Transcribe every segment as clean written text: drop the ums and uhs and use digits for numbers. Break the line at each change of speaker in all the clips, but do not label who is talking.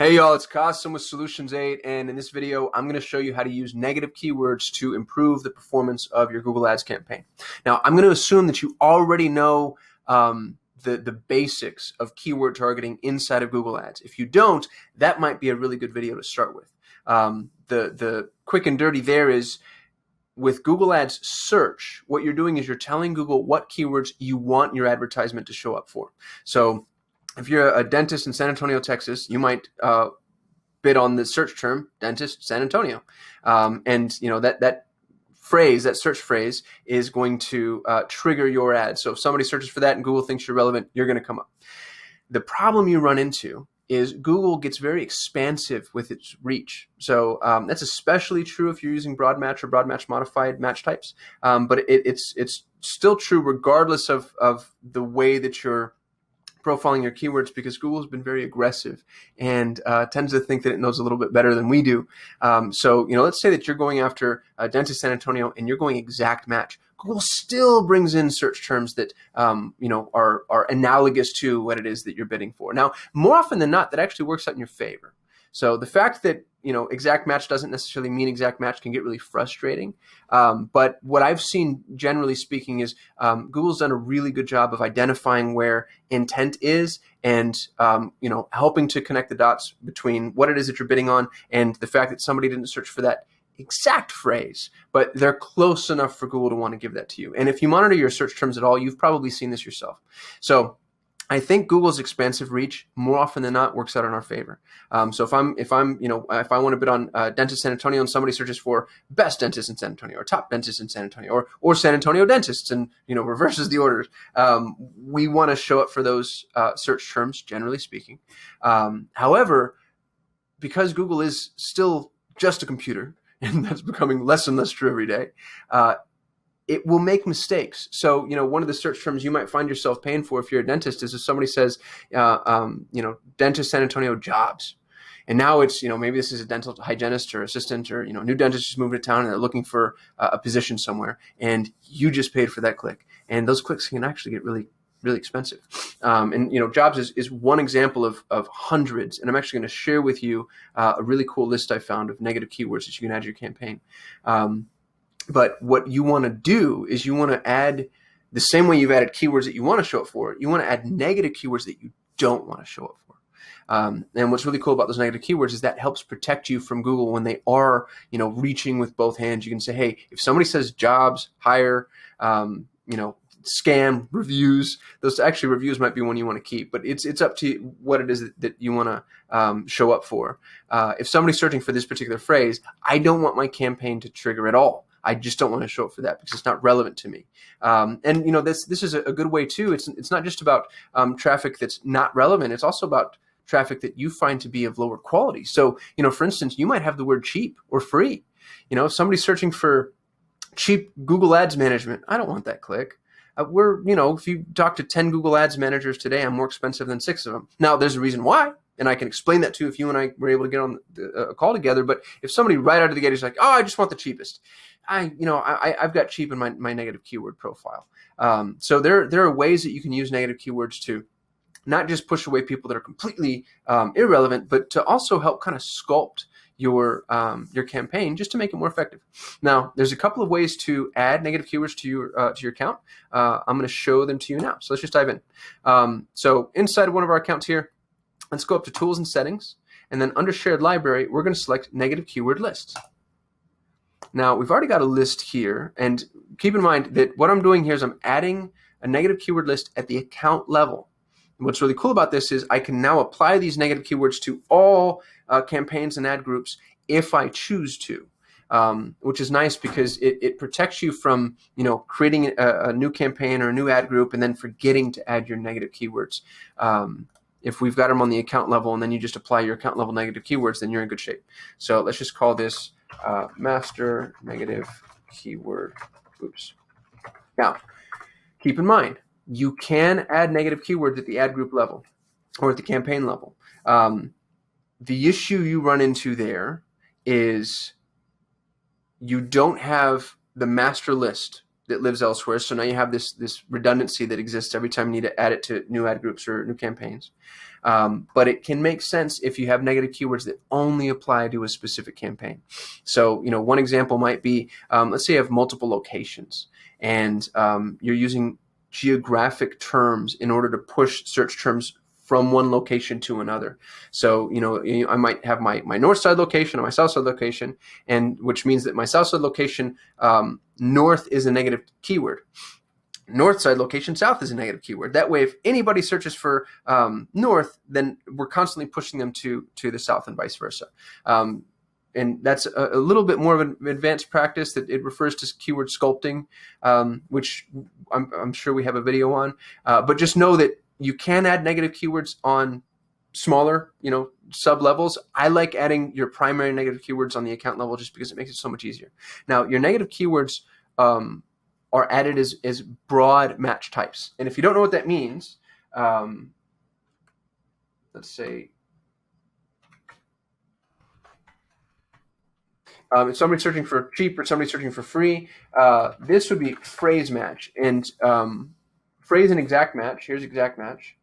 Hey y'all, it's Kasim with Solutions 8, and in this video I'm going to show you how to use negative keywords to improve the performance of your Google Ads campaign. Now I'm going to assume that you already know the basics of keyword targeting inside of Google Ads. If you don't, that might be a really good video to start with. The quick and dirty there is, with Google Ads search, what you're doing is you're telling Google what keywords you want your advertisement to show up for. So if you're a dentist in San Antonio, Texas, you might bid on the search term dentist San Antonio, and you know that search phrase is going to trigger your ad. So if somebody searches for that and Google thinks you're relevant, you're going to come up. The problem you run into is Google gets very expansive with its reach. So that's especially true if you're using broad match or broad match modified match types. But it's still true regardless of the way that you're profiling your keywords, because Google has been very aggressive and tends to think that it knows a little bit better than we do. So, let's say that you're going after dentist San Antonio and you're going exact match. Google still brings in search terms that are analogous to what it is that you're bidding for. Now, more often than not, that actually works out in your favor. So the fact that exact match doesn't necessarily mean exact match can get really frustrating. But what I've seen, generally speaking, is Google's done a really good job of identifying where intent is and helping to connect the dots between what it is that you're bidding on and the fact that somebody didn't search for that exact phrase, but they're close enough for Google to want to give that to you. And if you monitor your search terms at all, you've probably seen this yourself. So I think Google's expansive reach more often than not works out in our favor. So if I want to bid on dentist San Antonio and somebody searches for best dentist in San Antonio or top dentist in San Antonio or San Antonio dentists and reverses the orders, we want to show up for those search terms, generally speaking. However, because Google is still just a computer, and that's becoming less and less true every day, it will make mistakes. So, one of the search terms you might find yourself paying for if you're a dentist is if somebody says, dentist San Antonio jobs. And now it's, maybe this is a dental hygienist or assistant or, new dentist just moving to town and they're looking for a position somewhere. And you just paid for that click. And those clicks can actually get really, really expensive. Jobs is one example of hundreds. And I'm actually going to share with you a really cool list I found of negative keywords that you can add to your campaign. But what you want to do is you want to add, the same way you've added keywords that you want to show up for, you want to add negative keywords that you don't want to show up for. And what's really cool about those negative keywords is that helps protect you from Google when they are, reaching with both hands. You can say, hey, if somebody says jobs, hire, scam, reviews, those actually reviews might be one you want to keep, but it's up to what it is that you want to show up for. If somebody's searching for this particular phrase, I don't want my campaign to trigger at all. I just don't want to show up for that because it's not relevant to me. This is a good way too. It's not just about traffic that's not relevant. It's also about traffic that you find to be of lower quality. So, for instance, you might have the word cheap or free. If somebody's searching for cheap Google Ads management, I don't want that click. If you talk to 10 Google Ads managers today, I'm more expensive than 6 of them. Now, there's a reason why, and I can explain that too if you and I were able to get on a call together. But if somebody right out of the gate is like, oh, I just want the cheapest, I've got cheap in my negative keyword profile. So there are ways that you can use negative keywords to not just push away people that are completely irrelevant, but to also help kind of sculpt your campaign just to make it more effective. Now, there's a couple of ways to add negative keywords to your account. I'm going to show them to you now. So let's just dive in. So inside of one of our accounts here, let's go up to Tools and Settings, and then under Shared Library, we're going to select Negative Keyword Lists. Now, we've already got a list here, and keep in mind that what I'm doing here is I'm adding a negative keyword list at the account level. And what's really cool about this is I can now apply these negative keywords to all campaigns and ad groups if I choose to, which is nice because it protects you from creating a new campaign or a new ad group and then forgetting to add your negative keywords. If we've got them on the account level and then you just apply your account level negative keywords, then you're in good shape. So let's just call this master negative keyword groups. Now, keep in mind, you can add negative keywords at the ad group level or at the campaign level. The issue you run into there is you don't have the master list that lives elsewhere. So now you have this redundancy that exists every time you need to add it to new ad groups or new campaigns. But it can make sense if you have negative keywords that only apply to a specific campaign. So, one example might be, let's say you have multiple locations and you're using geographic terms in order to push search terms from one location to another. So, I might have my north side location and my south side location, and which means that my south side location, north is a negative keyword. North side location, south is a negative keyword. That way, if anybody searches for north, then we're constantly pushing them to the south and vice versa. And that's a little bit more of an advanced practice that it refers to keyword sculpting, which I'm sure we have a video on. But just know that you can add negative keywords on smaller, sub levels. I like adding your primary negative keywords on the account level just because it makes it so much easier. Now, your negative keywords are added as broad match types. And if you don't know what that means, let's say, if somebody's searching for cheap or somebody's searching for free, this would be phrase match. And phrase and exact match, here's exact match,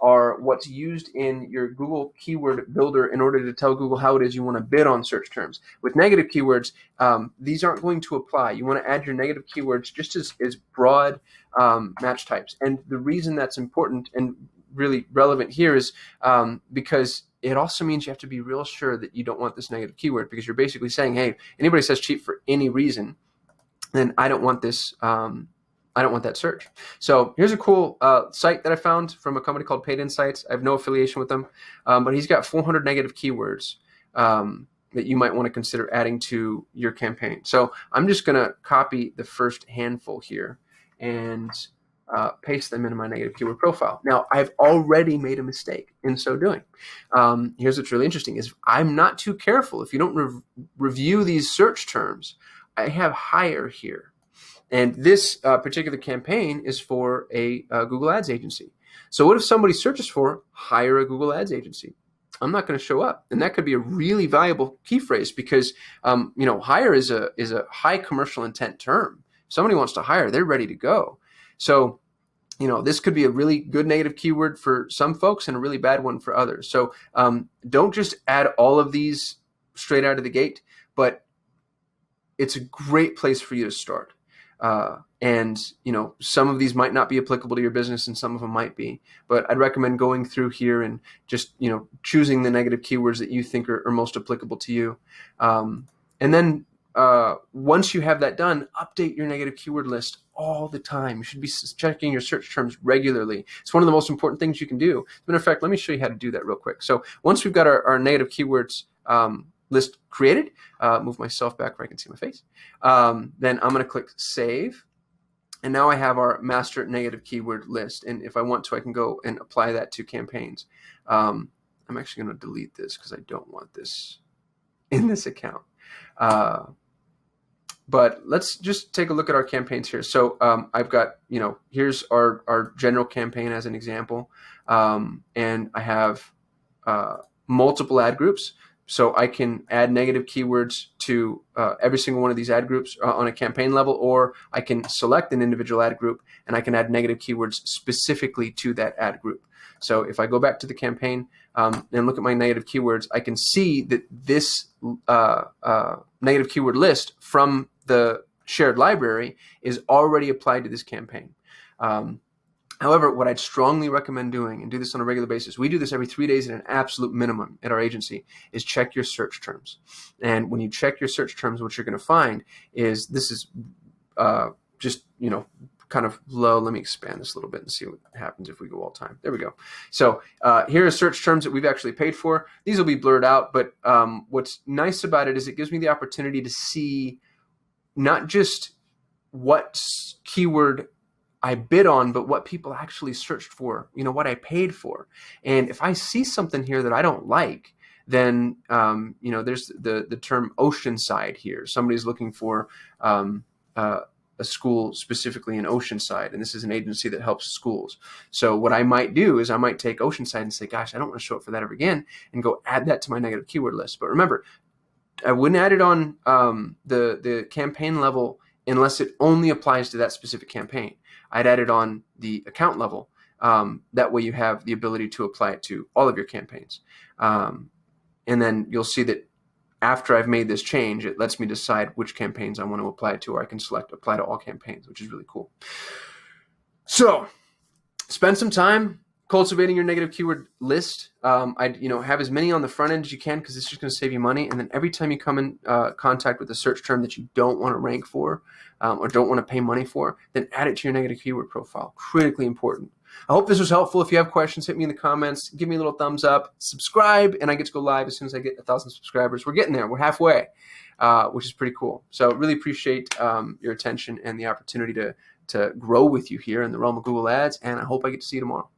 are what's used in your Google keyword builder in order to tell Google how it is you want to bid on search terms. With negative keywords, these aren't going to apply. You want to add your negative keywords just as broad match types. And the reason that's important and really relevant here is because it also means you have to be real sure that you don't want this negative keyword, because you're basically saying, hey, anybody says cheap for any reason, then I don't want this. I don't want that search. So here's a cool site that I found from a company called Paid Insights. I have no affiliation with them, but he's got 400 negative keywords that you might want to consider adding to your campaign. So I'm just going to copy the first handful here and paste them into my negative keyword profile. Now, I've already made a mistake in so doing. Here's what's really interesting is I'm not too careful. If you don't review these search terms, I have hire here. And this particular campaign is for a Google Ads agency. So what if somebody searches for hire a Google Ads agency? I'm not going to show up. And that could be a really valuable key phrase because, hire is a high commercial intent term. If somebody wants to hire, they're ready to go. So, this could be a really good negative keyword for some folks and a really bad one for others. So don't just add all of these straight out of the gate, but it's a great place for you to start. And some of these might not be applicable to your business and some of them might be, but I'd recommend going through here and just, choosing the negative keywords that you think are most applicable to you. And then once you have that done, update your negative keyword list all the time. You should be checking your search terms regularly. It's one of the most important things you can do. As a matter of fact, let me show you how to do that real quick. So once we've got our negative keywords list created, move myself back where I can see my face, then I'm going to click save. And now I have our master negative keyword list. And if I want to, I can go and apply that to campaigns. I'm actually going to delete this because I don't want this in this account. But let's just take a look at our campaigns here. So I've got, here's our general campaign as an example. And I have multiple ad groups. So I can add negative keywords to every single one of these ad groups on a campaign level, or I can select an individual ad group and I can add negative keywords specifically to that ad group. So if I go back to the campaign and look at my negative keywords, I can see that this negative keyword list from the shared library is already applied to this campaign. However, what I'd strongly recommend doing, and do this on a regular basis, we do this every 3 days at an absolute minimum at our agency, is check your search terms. And when you check your search terms, what you're going to find is this is just, kind of low. Let me expand this a little bit and see what happens if we go all time. There we go. So here are search terms that we've actually paid for. These will be blurred out, but what's nice about it is it gives me the opportunity to see not just what keyword I bid on, but what people actually searched for, what I paid for. And if I see something here that I don't like, then, there's the term Oceanside here. Somebody's looking for a school specifically in Oceanside, and this is an agency that helps schools. So what I might do is I might take Oceanside and say, gosh, I don't want to show up for that ever again, and go add that to my negative keyword list. But remember, I wouldn't add it on the campaign level unless it only applies to that specific campaign. I'd add it on the account level. That way you have the ability to apply it to all of your campaigns. And then you'll see that after I've made this change, it lets me decide which campaigns I want to apply it to, or I can select apply to all campaigns, which is really cool. So spend some time cultivating your negative keyword list. I'd have as many on the front end as you can, because it's just going to save you money. And then every time you come in contact with a search term that you don't want to rank for or don't want to pay money for, then add it to your negative keyword profile. Critically important. I hope this was helpful. If you have questions, hit me in the comments. Give me a little thumbs up. Subscribe, and I get to go live as soon as I get 1,000 subscribers. We're getting there. We're halfway, which is pretty cool. So really appreciate your attention and the opportunity to grow with you here in the realm of Google Ads, and I hope I get to see you tomorrow.